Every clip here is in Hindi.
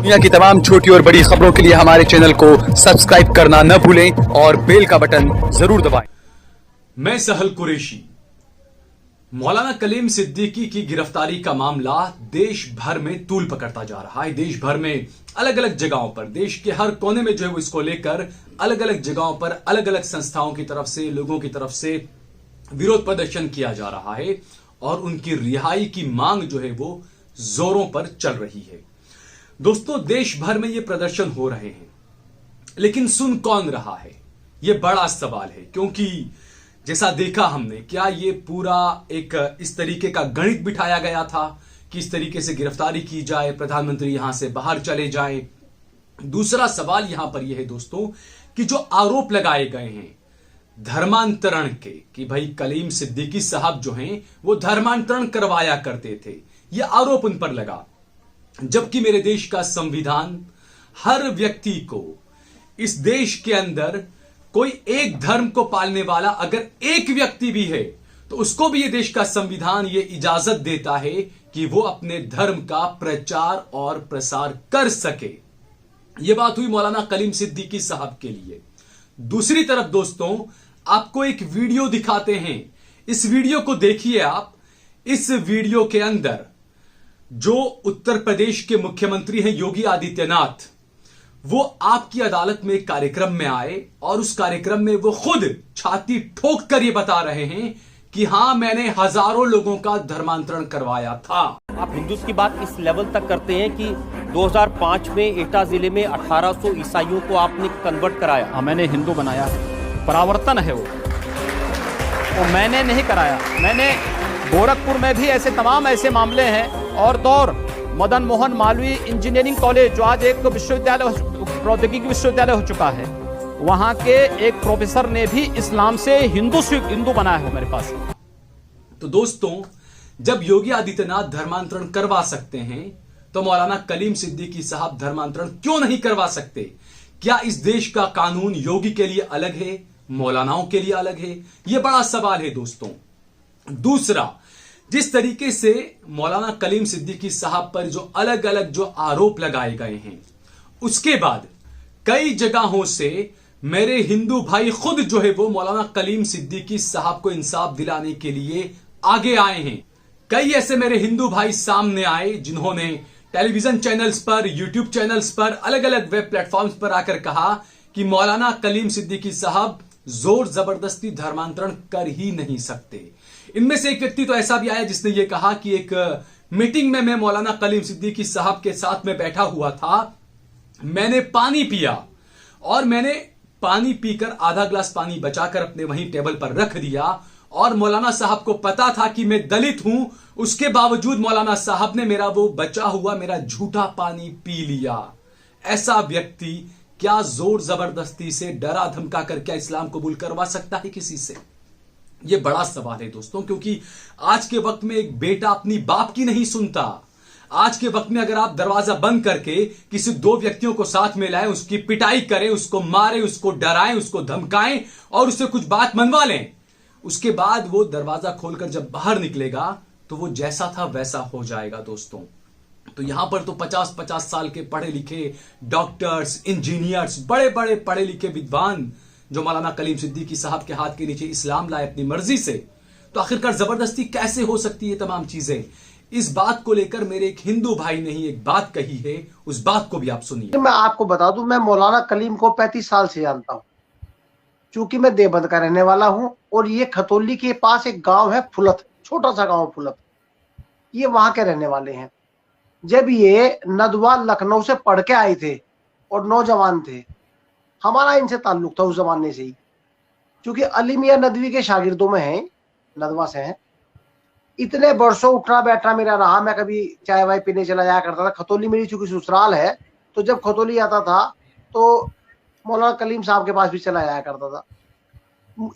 दुनिया की तमाम छोटी और बड़ी खबरों के लिए हमारे चैनल को सब्सक्राइब करना न भूलें और बेल का बटन जरूर दबाएं। मैं सहल कुरैशी। मौलाना कलीम सिद्दीकी की गिरफ्तारी का मामला देश भर में तूल पकड़ता जा रहा है। देश भर में अलग अलग जगहों पर, देश के हर कोने में जो है वो इसको लेकर अलग अलग जगहों पर अलग अलग संस्थाओं की तरफ से, लोगों की तरफ से विरोध प्रदर्शन किया जा रहा है और उनकी रिहाई की मांग जो है वो जोरों पर चल रही है। दोस्तों, देश भर में ये प्रदर्शन हो रहे हैं, लेकिन सुन कौन रहा है, ये बड़ा सवाल है। क्योंकि जैसा देखा हमने, क्या ये पूरा एक इस तरीके का गणित बिठाया गया था कि इस तरीके से गिरफ्तारी की जाए, प्रधानमंत्री यहां से बाहर चले जाएं। दूसरा सवाल यहां पर यह है दोस्तों कि जो आरोप लगाए गए हैं धर्मांतरण के, कि भाई कलीम सिद्दीकी साहब जो हैं वो धर्मांतरण करवाया करते थे, यह आरोप उन पर लगा। जबकि मेरे देश का संविधान हर व्यक्ति को, इस देश के अंदर कोई एक धर्म को पालने वाला अगर एक व्यक्ति भी है तो उसको भी ये देश का संविधान ये इजाजत देता है कि वो अपने धर्म का प्रचार और प्रसार कर सके। ये बात हुई मौलाना कलीम सिद्दीकी साहब के लिए। दूसरी तरफ दोस्तों, आपको एक वीडियो दिखाते हैं। इस वीडियो को देखिए आप। इस वीडियो के अंदर जो उत्तर प्रदेश के मुख्यमंत्री हैं योगी आदित्यनाथ, वो आपकी अदालत में एक कार्यक्रम में आए और उस कार्यक्रम में वो खुद छाती ठोक कर ये बता रहे हैं कि हां, मैंने हजारों लोगों का धर्मांतरण करवाया था। आप हिंदुत्व की बात इस लेवल तक करते हैं कि 2005 में एटा जिले में 1800 ईसाइयों को आपने कन्वर्ट कराया। हाँ, मैंने हिंदू बनाया है, परावर्तन है वो मैंने नहीं कराया। मैंने गोरखपुर में भी ऐसे तमाम ऐसे मामले हैं। और दौर मदन मोहन मालवीय इंजीनियरिंग कॉलेज, जो आज एक विश्वविद्यालय, प्रौद्योगिकी विश्वविद्यालय हो चुका है, वहां के एक प्रोफेसर ने भी इस्लाम से हिंदू बनाया है मेरे पास। तो दोस्तों, जब योगी आदित्यनाथ धर्मांतरण करवा सकते हैं तो मौलाना कलीम सिद्दीकी साहब धर्मांतरण क्यों नहीं करवा सकते? क्या इस देश का कानून योगी के लिए अलग है, मौलानाओं के लिए अलग है? यह बड़ा सवाल है दोस्तों। दूसरा, जिस तरीके से मौलाना कलीम सिद्दीकी साहब पर जो अलग अलग जो आरोप लगाए गए हैं, उसके बाद कई जगहों से मेरे हिंदू भाई खुद जो है वो मौलाना कलीम सिद्दीकी साहब को इंसाफ दिलाने के लिए आगे आए हैं। कई ऐसे मेरे हिंदू भाई सामने आए जिन्होंने टेलीविजन चैनल्स पर, यूट्यूब चैनल्स पर, अलग अलग वेब प्लेटफॉर्म्स पर आकर कहा कि मौलाना कलीम सिद्दीकी साहब जोर जबरदस्ती धर्मांतरण कर ही नहीं सकते। इनमें से एक व्यक्ति तो ऐसा भी आया जिसने ये कहा कि एक मीटिंग में मैं मौलाना कलीम सिद्दीकी साहब के साथ में बैठा हुआ था, मैंने पानी पिया और मैंने पानी पीकर आधा ग्लास पानी बचाकर अपने वहीं टेबल पर रख दिया और मौलाना साहब को पता था कि मैं दलित हूं, उसके बावजूद मौलाना साहब ने मेरा वो बचा हुआ मेरा झूठा पानी पी लिया। ऐसा व्यक्ति क्या जोर जबरदस्ती से डरा धमका कर क्या इस्लाम कबूल करवा सकता है किसी से? यह बड़ा सवाल है दोस्तों, क्योंकि आज के वक्त में एक बेटा अपनी बाप की नहीं सुनता। आज के वक्त में अगर आप दरवाजा बंद करके किसी दो व्यक्तियों को साथ में लाएं, उसकी पिटाई करें, उसको मारें, उसको डराएं, उसको धमकाएं और उससे कुछ बात मनवा लें, उसके बाद वो दरवाजा खोलकर जब बाहर निकलेगा तो वो जैसा था वैसा हो जाएगा दोस्तों। तो यहां पर तो 50-50 साल के पढ़े लिखे डॉक्टर्स, इंजीनियर्स, बड़े बड़े पढ़े लिखे विद्वान जो मौलाना कलीम सिद्दीकी साहब के हाथ के नीचे इस्लाम लाए अपनी मर्जी से, तो आखिरकार जबरदस्ती कैसे हो सकती है तमाम चीजें? इस बात को लेकर मेरे एक हिंदू भाई ने ही एक बात कही है, उस बात को भी आप सुनिए। मैं आपको बता दूं, मैं मौलाना कलीम को 35 साल से जानता हूं, चूंकि मैं देवबंद का रहने वाला हूं और ये खतौली के पास एक गांव है फुलत, छोटा सा गांव फुलत, ये वहां के रहने वाले हैं। जब ये नदवा लखनऊ से पढ़ के आए थे और नौजवान थे, हमारा इनसे ताल्लुक था उस जमाने से ही, क्योंकि अली मियां नदवी के शागिर्दों में हैं, नदवा से हैं। इतने वर्षों उठना बैठना मेरा रहा, मैं कभी चाय वाय पीने चला जाया करता था। खतौली मेरी चूंकि ससुराल है, तो जब खतौली आता था तो मौलाना कलीम साहब के पास भी चला जाया करता था।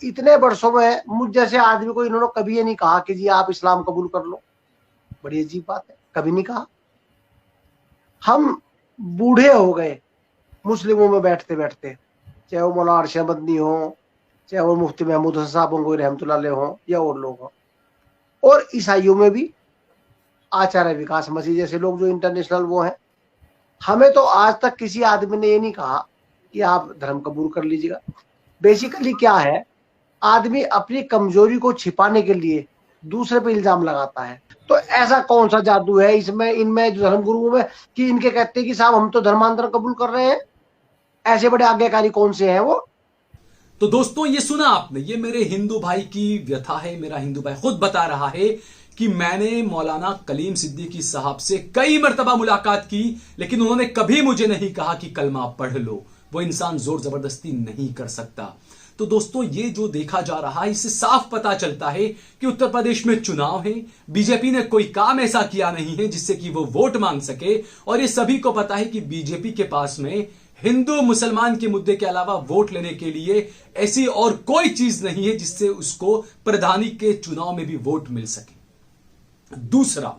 इतने वर्षों में मुझ जैसे आदमी को इन्होंने कभी ये नहीं कहा कि जी आप इस्लाम कबूल कर लो। बड़ी अजीब बात है, कभी नहीं कहा। हम बूढ़े हो गए मुस्लिमों में बैठते बैठते, चाहे वो मौलाना अरशद मदनी हो, चाहे वो मुफ्ती महमूद हसन साहब गंगोई रहमतुल्लाह अलैह हो, या और लोग हों, और ईसाइयों में भी आचार्य विकास मसीह जैसे लोग जो इंटरनेशनल वो हैं, हमें तो आज तक किसी आदमी ने ये नहीं कहा कि आप धर्म कबूल कर लीजिएगा। बेसिकली क्या है, आदमी अपनी कमजोरी को छिपाने के लिए दूसरे पे इल्जाम लगाता है। तो ऐसा कौन सा जादू है इसमें, इनमें जो धर्मगुरुओं में, कि इनके कहते हैं कि साहब हम तो धर्मांतरण कबूल कर रहे हैं? ऐसे बड़े आज्ञाकारी कौन से हैं वो? तो दोस्तों ये सुना आपने, ये मेरे हिंदू भाई की व्यथा है। मेरा हिंदू भाई खुद बता रहा है कि मैंने मौलाना कलीम सिद्दीकी साहब से कई मर्तबा मुलाकात की, लेकिन उन्होंने कभी मुझे नहीं कहा कि कलमा पढ़ लो। वो इंसान जोर जबरदस्ती नहीं कर सकता। तो दोस्तों ये जो देखा जा रहा है, इससे साफ पता चलता है कि उत्तर प्रदेश में चुनाव है, बीजेपी ने कोई काम ऐसा किया नहीं है जिससे कि वो वोट मांग सके। और ये सभी को पता है कि बीजेपी के पास में हिंदू मुसलमान के मुद्दे के अलावा वोट लेने के लिए ऐसी और कोई चीज नहीं है जिससे उसको प्रधानी के चुनाव में भी वोट मिल सके। दूसरा,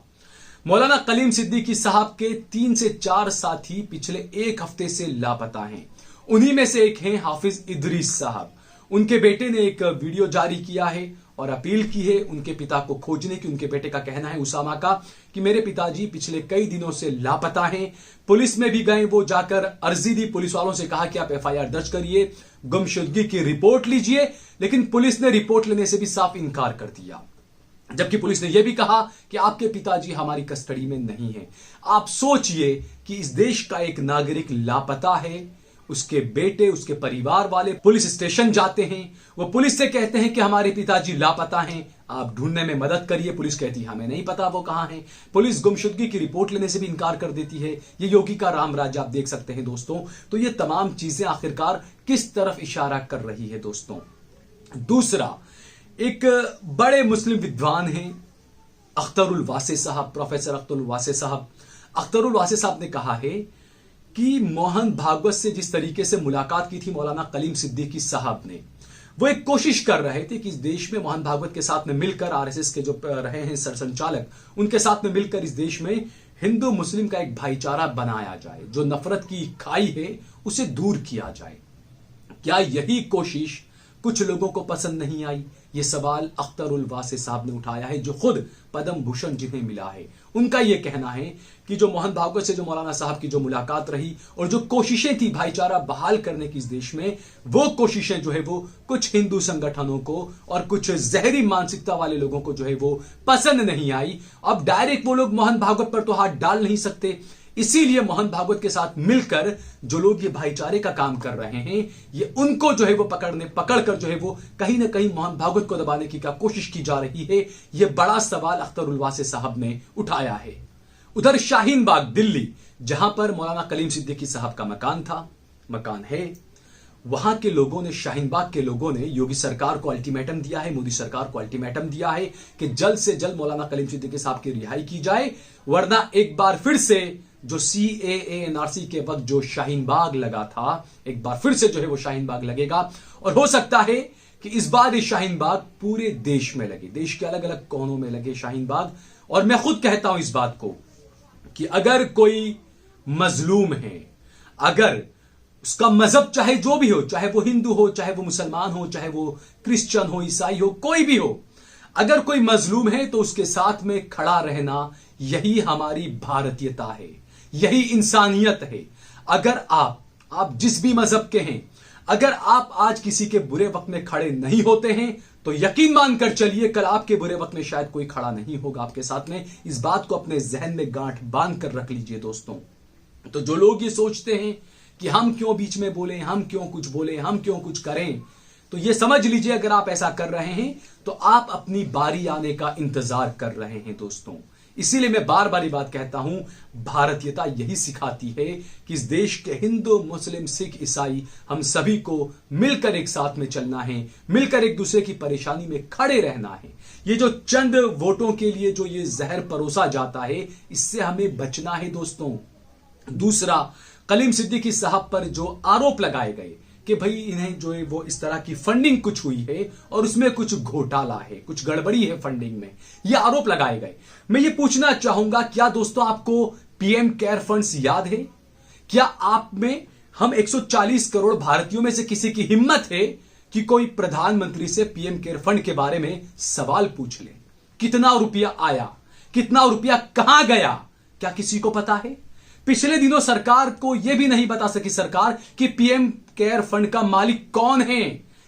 मौलाना कलीम सिद्दीकी साहब के 3 से 4 साथी पिछले 1 हफ्ते से लापता हैं। उन्हीं में से एक हैं हाफिज इदरीस साहब। उनके बेटे ने एक वीडियो जारी किया है और अपील की है उनके पिता को खोजने की। उनके बेटे का कहना है, उसामा का, कि मेरे पिताजी पिछले कई दिनों से लापता हैं। पुलिस में भी गए, वो जाकर अर्जी दी, पुलिस वालों से कहा कि आप एफआईआर दर्ज करिए, गुमशुदगी की रिपोर्ट लीजिए, लेकिन पुलिस ने रिपोर्ट लेने से भी साफ इनकार कर दिया। जबकि पुलिस ने यह भी कहा कि आपके पिताजी हमारी कस्टडी में नहीं है। आप सोचिए कि इस देश का एक नागरिक लापता है, उसके बेटे, उसके परिवार वाले पुलिस स्टेशन जाते हैं, वो पुलिस से कहते हैं कि हमारे पिताजी लापता हैं, आप ढूंढने में मदद करिए। पुलिस कहती है हमें नहीं पता वो कहां है। पुलिस गुमशुदगी की रिपोर्ट लेने से भी इनकार कर देती है। ये योगी का राम राज्य आप देख सकते हैं दोस्तों। तो ये तमाम चीजें आखिरकार किस तरफ इशारा कर रही है दोस्तों। दूसरा, एक बड़े मुस्लिम विद्वान हैं अख्तरुल वासे साहब, प्रोफेसर अख्तरुल वासे साहब। अख्तरुल वासे साहब ने कहा है कि मोहन भागवत से जिस तरीके से मुलाकात की थी मौलाना कलीम सिद्दीकी साहब ने, वो एक कोशिश कर रहे थे कि इस देश में मोहन भागवत के साथ में मिलकर, आरएसएस के जो रहे हैं सरसंचालक, उनके साथ में मिलकर इस देश में हिंदू मुस्लिम का एक भाईचारा बनाया जाए, जो नफरत की खाई है उसे दूर किया जाए। क्या यही कोशिश कुछ लोगों को पसंद नहीं आई? ये सवाल अख्तरुल वासे साहब ने उठाया है, जो खुद पद्म भूषण जिन्हें मिला है। उनका यह कहना है कि जो मोहन भागवत से जो मौलाना साहब की जो मुलाकात रही और जो कोशिशें थी भाईचारा बहाल करने की इस देश में, वो कोशिशें जो है वो कुछ हिंदू संगठनों को और कुछ जहरी मानसिकता वाले लोगों को जो है वो पसंद नहीं आई। अब डायरेक्ट वो लोग मोहन भागवत पर तो हाथ डाल नहीं सकते, इसीलिए मोहन भागवत के साथ मिलकर जो लोग ये भाईचारे का काम कर रहे हैं, ये उनको जो है वो पकड़कर जो है वो कहीं ना कहीं मोहन भागवत को दबाने की क्या कोशिश की जा रही है। ये बड़ा सवाल अख्तरुल वासे साहब ने उठाया है। उधर शाहीन बाग दिल्ली, जहां पर मौलाना कलीम सिद्दीकी साहब का मकान है, वहां के लोगों ने, शाहीन बाग के लोगों ने योगी सरकार को अल्टीमेटम दिया है, मोदी सरकार को अल्टीमेटम दिया है कि जल्द से जल्द मौलाना कलीम सिद्दीकी साहब की रिहाई की जाए, वरना एक बार फिर से जो CAA NRC के वक्त जो शाहीन बाग लगा था, एक बार फिर से जो है वो शाहीन बाग लगेगा। और हो सकता है कि इस बार ये शाहीन बाग पूरे देश में लगे, देश के अलग अलग कोनों में लगे शाहीन बाग। और मैं खुद कहता हूं इस बात को कि अगर कोई मजलूम है, अगर उसका मजहब चाहे जो भी हो, चाहे वो हिंदू हो, चाहे वो मुसलमान हो, चाहे वो क्रिश्चियन हो, ईसाई हो, कोई भी हो, अगर कोई मजलूम है तो उसके साथ में खड़ा रहना, यही हमारी भारतीयता है, यही इंसानियत है। अगर आप जिस भी मजहब के हैं, अगर आप आज किसी के बुरे वक्त में खड़े नहीं होते हैं तो यकीन मानकर चलिए कल आपके बुरे वक्त में शायद कोई खड़ा नहीं होगा आपके साथ में। इस बात को अपने जहन में गांठ बांध कर रख लीजिए दोस्तों। तो जो लोग ये सोचते हैं कि हम क्यों बीच में बोले, हम क्यों कुछ बोले, हम क्यों कुछ करें, तो ये समझ लीजिए अगर आप ऐसा कर रहे हैं तो आप अपनी बारी आने का इंतजार कर रहे हैं दोस्तों। इसीलिए मैं बार बार ये बात कहता हूं, भारतीयता यही सिखाती है कि इस देश के हिंदू, मुस्लिम, सिख, ईसाई, हम सभी को मिलकर एक साथ में चलना है, मिलकर एक दूसरे की परेशानी में खड़े रहना है। ये जो चंद वोटों के लिए जो ये जहर परोसा जाता है, इससे हमें बचना है दोस्तों। दूसरा, कलीम सिद्दीकी साहब पर जो आरोप लगाए गए कि भाई इन्हें जो है वो इस तरह की फंडिंग कुछ हुई है और उसमें कुछ घोटाला है, कुछ गड़बड़ी है फंडिंग में, ये आरोप लगाए गए। मैं ये पूछना चाहूंगा, क्या दोस्तों आपको पीएम केयर फंड्स याद है? क्या आप में हम 140 करोड़ भारतीयों में से किसी की हिम्मत है कि कोई प्रधानमंत्री से पीएम केयर फंड के बारे में सवाल पूछ ले? कितना रुपया आया, कितना रुपया कहां गया, क्या किसी को पता है? पिछले दिनों सरकार को यह भी नहीं बता सकी सरकार कि पीएम केयर फंड का मालिक कौन है,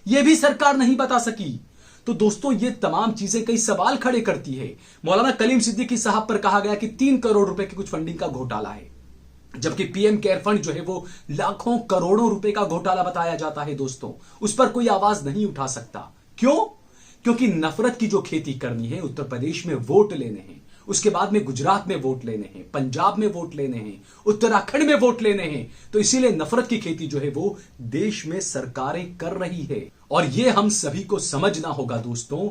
यह भी सरकार नहीं बता सकी। तो दोस्तों ये तमाम चीजें कई सवाल खड़े करती है। मौलाना कलीम सिद्दीकी साहब पर कहा गया कि 3 करोड़ रुपए की कुछ फंडिंग का घोटाला है, जबकि पीएम केयर फंड जो है वो लाखों करोड़ों रुपए का घोटाला बताया जाता है। दोस्तों उस पर कोई आवाज नहीं उठा सकता। क्यों? क्योंकि नफरत की जो खेती करनी है, उत्तर प्रदेश में वोट लेने हैं, उसके बाद में गुजरात में वोट लेने हैं, पंजाब में वोट लेने हैं, उत्तराखंड में वोट लेने हैं, तो इसीलिए नफरत की खेती जो है वो देश में सरकारें कर रही है। और ये हम सभी को समझना होगा दोस्तों।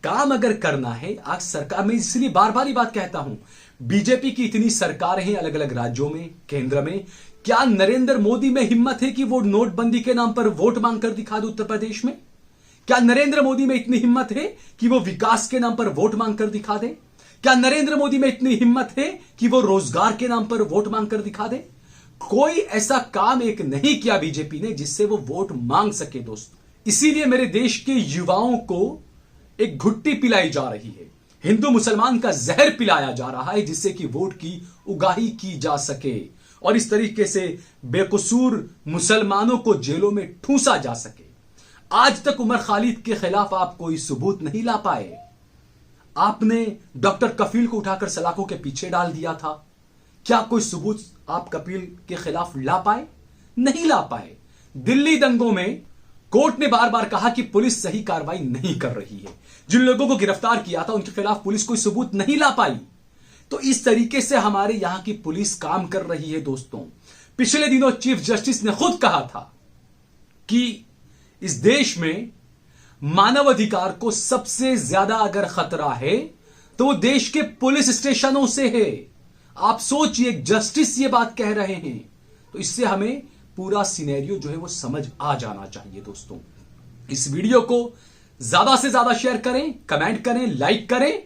काम अगर करना है, आज सरकार में, इसलिए बार बार ये बात कहता हूं, बीजेपी की इतनी सरकारें हैं अलग अलग राज्यों में, केंद्र में, क्या नरेंद्र मोदी में हिम्मत है कि वो नोटबंदी के नाम पर वोट मांगकर दिखा दे उत्तर प्रदेश में? क्या नरेंद्र मोदी में इतनी हिम्मत है कि वो विकास के नाम पर वोट मांगकर दिखा दे? क्या नरेंद्र मोदी में इतनी हिम्मत है कि वो रोजगार के नाम पर वोट मांगकर दिखा दे? कोई ऐसा काम एक नहीं किया बीजेपी ने जिससे वो वोट मांग सके दोस्तों। इसीलिए मेरे देश के युवाओं को एक घुट्टी पिलाई जा रही है, हिंदू मुसलमान का जहर पिलाया जा रहा है, जिससे कि वोट की उगाही की जा सके और इस तरीके से बेकसूर मुसलमानों को जेलों में ठूंसा जा सके। आज तक उमर खालिद के खिलाफ आप कोई सबूत नहीं ला पाए। आपने डॉक्टर कफील को उठाकर सलाखों के पीछे डाल दिया था। क्या कोई सबूत आप कपिल के खिलाफ ला पाए? नहीं ला पाए। दिल्ली दंगों में कोर्ट ने बार बार कहा कि पुलिस सही कार्रवाई नहीं कर रही है। जिन लोगों को गिरफ्तार किया था उनके खिलाफ पुलिस कोई सबूत नहीं ला पाई। तो इस तरीके से हमारे यहां की पुलिस काम कर रही है दोस्तों। पिछले दिनों चीफ जस्टिस ने खुद कहा था कि इस देश में मानवाधिकार को सबसे ज्यादा अगर खतरा है तो वो देश के पुलिस स्टेशनों से है। आप सोचिए, जस्टिस ये बात कह रहे हैं, तो इससे हमें पूरा सिनेरियो जो है वो समझ आ जाना चाहिए दोस्तों। इस वीडियो को ज्यादा से ज्यादा शेयर करें, कमेंट करें, लाइक करें,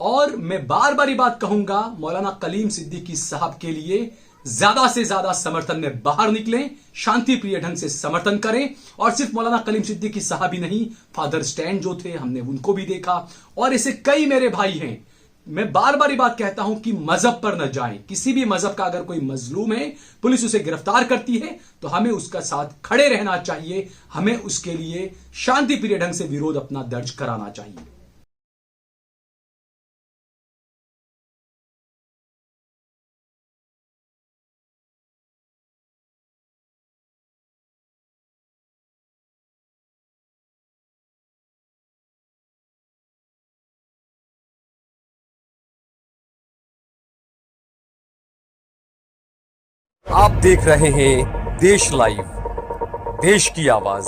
और मैं बार बार ये बात कहूंगा, मौलाना कलीम सिद्दीकी साहब के लिए ज्यादा से ज्यादा समर्थन में बाहर निकलें, शांति प्रिय ढंग से समर्थन करें। और सिर्फ मौलाना कलीम सिद्दीकी साहब ही नहीं, फादर स्टैंड जो थे हमने उनको भी देखा, और ऐसे कई मेरे भाई हैं। मैं बार बार ये बात कहता हूं कि मजहब पर न जाएं। किसी भी मजहब का अगर कोई मजलूम है, पुलिस उसे गिरफ्तार करती है, तो हमें उसका साथ खड़े रहना चाहिए। हमें उसके लिए शांति प्रिय ढंग से विरोध अपना दर्ज कराना चाहिए। आप देख रहे हैं देश लाइव, देश की आवाज।